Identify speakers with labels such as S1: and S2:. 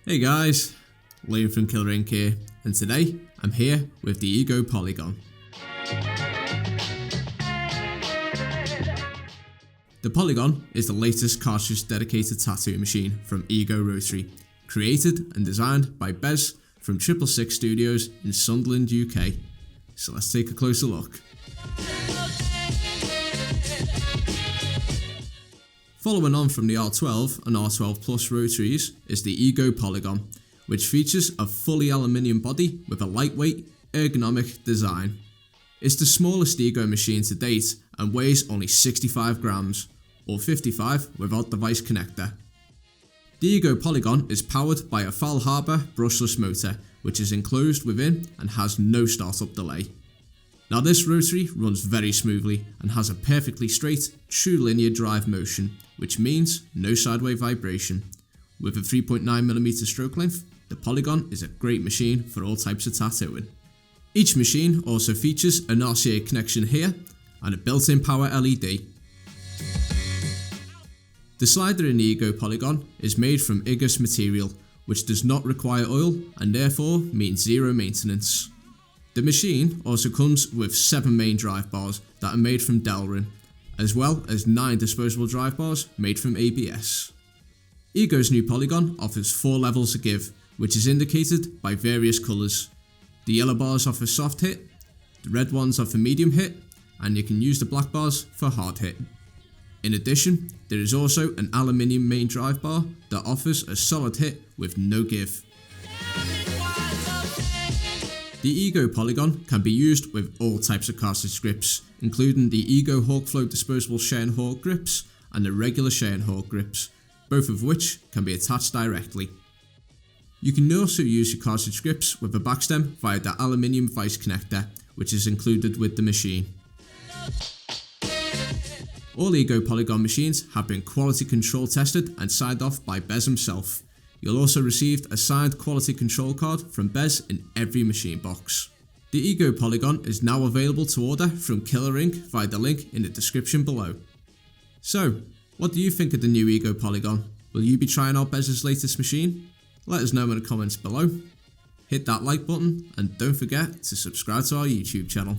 S1: Hey guys, Liam from Killer Inc here, and today I'm here with the EGO Polygon. The Polygon is the latest cartridge-dedicated tattoo machine from EGO Rotary, created and designed by Bez from 666 Studios in Sunderland, UK. So let's take a closer look. Following on from the R12 and R12 Plus rotaries is the EGO Polygon, which features a fully aluminium body with a lightweight, ergonomic design. It's the smallest EGO machine to date and weighs only 65 grams, or 55 without device connector. The EGO Polygon is powered by a Faulhaber brushless motor, which is enclosed within and has no startup delay. Now this rotary runs very smoothly and has a perfectly straight, true linear drive motion, which means no sideway vibration. With a 3.9mm stroke length, the Polygon is a great machine for all types of tattooing. Each machine also features an RCA connection here and a built-in power LED. The slider in the EGO Polygon is made from EGOS material, which does not require oil and therefore means zero maintenance. The machine also comes with 7 main drive bars that are made from Delrin, as well as 9 disposable drive bars made from ABS. EGO's new Polygon offers 4 levels of give, which is indicated by various colours. The yellow bars offer soft hit, the red ones offer medium hit, and you can use the black bars for hard hit. In addition, there is also an aluminium main drive bar that offers a solid hit with no give. The EGO Polygon can be used with all types of cartridge grips, including the EGO Hawkflow disposable Cheyenne Hawk grips and the regular Cheyenne Hawk grips, both of which can be attached directly. You can also use your cartridge grips with a backstem via the aluminium vice connector, which is included with the machine. All EGO Polygon machines have been quality control tested and signed off by Bez himself. You'll also receive a signed quality control card from Bez in every machine box. The EGO Polygon is now available to order from Killer Inc via the link in the description below. So, what do you think of the new EGO Polygon? Will you be trying out Bez's latest machine? Let us know in the comments below. Hit that like button and don't forget to subscribe to our YouTube channel.